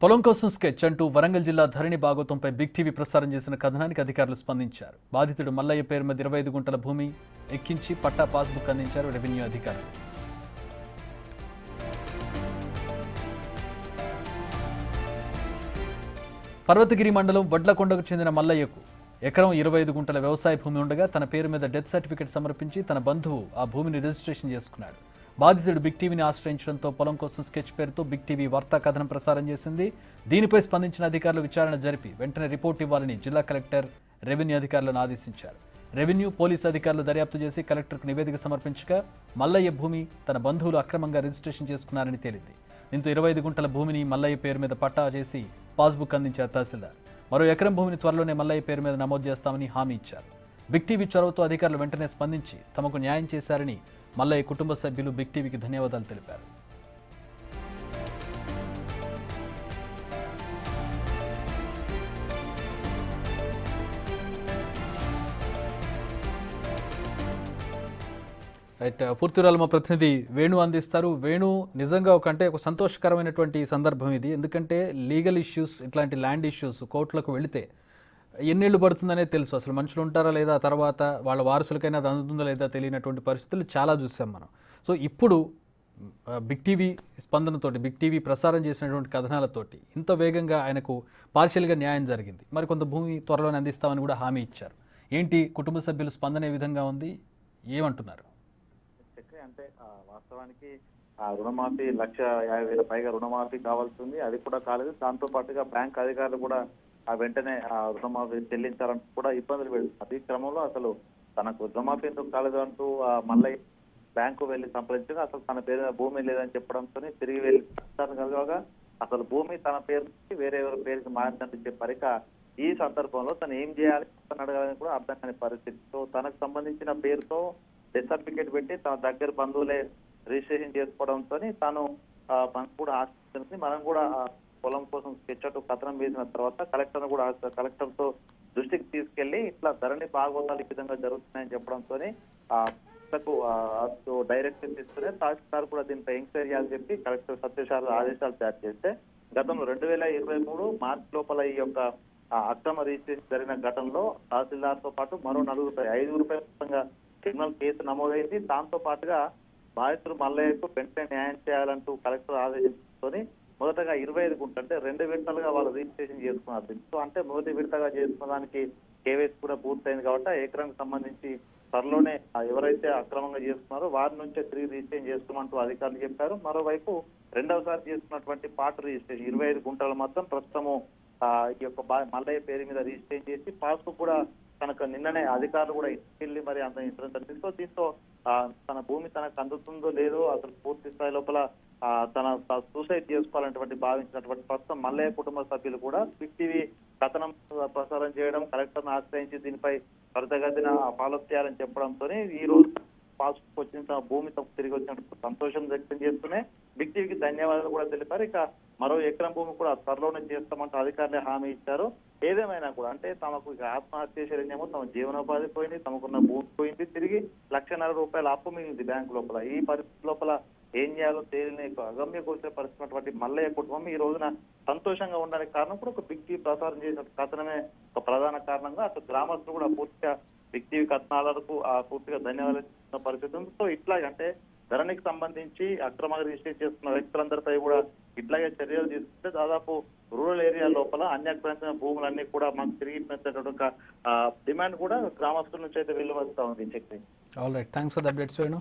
పొలం కోసం స్కెచ్ అంటూ వరంగల్ జిల్లా ధరణి భాగవతంపై బిగ్ టీవీ ప్రసారం చేసిన కథనానికి అధికారులు స్పందించారు. బాధితుడు మల్లయ్య పేరు మీద 25 గుంటల భూమి ఎక్కించి పట్టా పాస్బుక్ అందించారు రెవెన్యూ అధికారులు. పర్వతగిరి మండలం వడ్లకొండకు చెందిన మల్లయ్యకు ఎకరం 25 గుంటల వ్యవసాయ భూమి ఉండగా తన పేరు మీద డెత్ సర్టిఫికెట్ సమర్పించి తన బంధువు ఆ భూమిని రిజిస్ట్రేషన్ చేసుకున్నాడు. బాధితుడు బిగ్ టీవీని ఆశ్రయించడంతో పొలం కోసం స్కెచ్ పేరుతో బిగ్ టీవీ వార్తా కథనం ప్రసారం చేసింది. దీనిపై స్పందించిన అధికారులు విచారణ జరిపి వెంటనే రిపోర్ట్ ఇవ్వాలని జిల్లా కలెక్టర్ రెవెన్యూ అధికారులను ఆదేశించారు. రెవెన్యూ పోలీసు అధికారులు దర్యాప్తు చేసి కలెక్టర్కు నివేదిక సమర్పించగా మల్లయ్య భూమి తన బంధువులు అక్రమంగా రిజిస్ట్రేషన్ చేసుకున్నారని తేలింది. దీంతో 25 గుంటల భూమిని మల్లయ్య పేరు మీద పట్టా చేసి పాస్బుక్ అందించారు తహసీల్దార్. మరో ఎకరం భూమిని త్వరలోనే మల్లయ్య పేరు మీద నమోదు చేస్తామని హామీ ఇచ్చారు. బిగ్ టీవీ చొరవతో అధికారులు వెంటనే స్పందించి తమకు న్యాయం చేశారని మల్లయ్య కుటుంబ సభ్యులు బిగ్ టీవీకి ధన్యవాదాలు తెలిపారు. పూర్తి వివరాలు మా ప్రతినిధి వేణు అందిస్తారు. వేణు, నిజంగా ఒక సంతోషకరమైనటువంటి సందర్భం ఇది. ఎందుకంటే లీగల్ ఇష్యూస్, ఇట్లాంటి ల్యాండ్ ఇష్యూస్ కోర్టులకు వెళితే ఎన్నేళ్ళు పడుతుందనే తెలుసు. అసలు మనుషులు ఉంటారా లేదా, తర్వాత వాళ్ళ వారసులకైనా అది అందుతుందా లేదా తెలియనటువంటి పరిస్థితులు చాలా చూసాం మనం. సో ఇప్పుడు బిగ్ టీవీ స్పందనతోటి, బిగ్ టీవీ ప్రసారం చేసినటువంటి కథనాలతోటి ఇంత వేగంగా ఆయనకు పార్షియల్గా న్యాయం జరిగింది. మరి కొంత భూమి త్వరలోనే అందిస్తామని కూడా హామీ ఇచ్చారు. ఏంటి కుటుంబ సభ్యులు స్పందన ఏ విధంగా ఉంది, ఏమంటున్నారు? అంటే వాస్తవానికి రుణమాఫీ 1,50,000 పైగా రుణమాఫీ కావాల్సింది, అది కూడా కాలేదు. దాంతో పాటుగా బ్యాంక్ అధికారులు కూడా వెంటనే రుణమాఫీ చెల్లించాలంటూ కూడా ఇబ్బందులు పెడుతున్నారు. ఈ క్రమంలో అసలు తనకు రుణమాఫీ ఎందుకు కాలేదు అంటూ మళ్ళీ బ్యాంకు వెళ్లి సంప్రదించగా అసలు తన పేరు మీద భూమి లేదని చెప్పడంతో తిరిగి వెళ్ళి కలవగా అసలు భూమి తన పేరు నుంచి వేరే ఎవరి పేరుకి మారిందని చెప్పారు. ఈ సందర్భంలో తను ఏం చేయాలి, తను అడగాలని కూడా అర్థం కాని పరిస్థితి. సో తనకు సంబంధించిన పేరుతో డెత్ సర్టిఫికేట్ పెట్టి తన దగ్గర బంధువులే రిజిస్ట్రేషన్ చేసుకోవడంతో తాను మనకు కూడా ఆశిస్తుంది. మనం కూడా పొలం కోసం స్కెచ్ కథనం వేసిన తర్వాత కలెక్టర్తో దృష్టికి తీసుకెళ్లి ఇట్లా ధరణి భాగవతాలు ఈ విధంగా జరుగుతున్నాయని చెప్పడంతో డైరెక్షన్ తీసుకుని తహసీల్దార్ కూడా దీనిపై ఎంక్వైరీ చేయాలని చెప్పి కలెక్టర్ సత్యశాల ఆదేశాలు తయారు చేస్తే గతంలో 2023 మార్చి లోపల ఈ యొక్క అక్రమ రిజిస్ట్రేషన్ జరిగిన ఘటనలో తహసీల్దార్ తో పాటు మరో 5 క్రిమినల్ కేసు నమోదైంది. దాంతో పాటుగా బాధితులు మల్లయ్యకు వెంటనే న్యాయం చేయాలంటూ కలెక్టర్ ఆదేశించుకొని మొదటగా 25 గుంటలు అంటే 2 విడతలుగా వాళ్ళు రిజిస్ట్రేషన్ చేసుకున్నారు. సో అంటే మొదటి విడతగా చేసుకున్నదానికి కేవైసీ కూడా పూర్తయింది కాబట్టి ఎకరానికి సంబంధించి త్వరలోనే ఎవరైతే అక్రమంగా చేసుకున్నారో వారి నుంచే తిరిగి రిజిస్ట్రేషన్ చేసుకోమంటూ అధికారులు చెప్పారు. మరోవైపు రెండవసారి చేసుకున్నటువంటి పార్ట్ రిజిస్ట్రేషన్ 25 గుంటలు మాత్రం ప్రస్తుతము ఈ యొక్క మల్లయ్య పేరు మీద రిజిస్ట్రేషన్ చేసి పాస్బుక్ కూడా తనకు నిన్ననే అధికారులు కూడా ఇంటికెళ్ళి మరి అంత ఇన్సూరెన్స్ దీంతో తన భూమి తనకు అందుతుందో లేదో అసలు పూర్తి స్థాయి లోపల తన సూసైడ్ చేసుకోవాలన్నటువంటి భావించినటువంటి ప్రస్తుతం మల్లయ్య కుటుంబ సభ్యులు కూడా బిగ్ టీవీ కథనం ప్రసారం చేయడం, కలెక్టర్ను ఆశ్రయించి దీనిపై త్వరితగతిన ఫాలోఅప్ చేయాలని చెప్పడంతో ఈ రోజు పాస్బుక్ వచ్చిన తన భూమి తిరిగి వచ్చినట్టు సంతోషం వ్యక్తం చేస్తూనే బిగ్ టీవీకి ధన్యవాదాలు కూడా తెలిపారు. మరో ఎకరం భూమి కూడా త్వరలోనే చేస్తామంటూ అధికారులే హామీ ఇచ్చారు. ఏదేమైనా కూడా అంటే తమకు ఆత్మహత్య శరణ్యమో తమ జీవనోపాధి పోయింది, తమకున్న భూమి పోయింది, తిరిగి 1,50,000 అప్పు మిగిలింది బ్యాంకు లోపల. ఈ పరిస్థితి లోపల ఏం చేయాలో తేలిన అగమ్య కూర్చే పరిస్థితి మల్లయ్య కుటుంబం ఈ రోజున సంతోషంగా ఉండడానికి కారణం కూడా ఒక బిగ్ టీవీ ప్రసారం చేసిన కథనమే ఒక ప్రధాన కారణంగా అటు గ్రామస్తులు కూడా పూర్తిగా బిగ్ టీవీ కథనాలకు పూర్తిగా ధన్యవాదాలు పరిస్థితి ఉంది. సో ఇట్లా అంటే ధరణికి సంబంధించి అక్రమంగా రిజిస్టర్ చేస్తున్న వ్యక్తులందరిపై కూడా ఇట్లాగే చర్యలు తీసుకుంటే దాదాపు రూరల్ ఏరియా లోపల అన్యాక్రాంత భూములన్నీ కూడా మనకు తిరిగి పెంచేటువంటి డిమాండ్ కూడా గ్రామస్తుల నుంచి అయితే వెలువడుతూ ఉంది. All right, thanks for the updates Venu.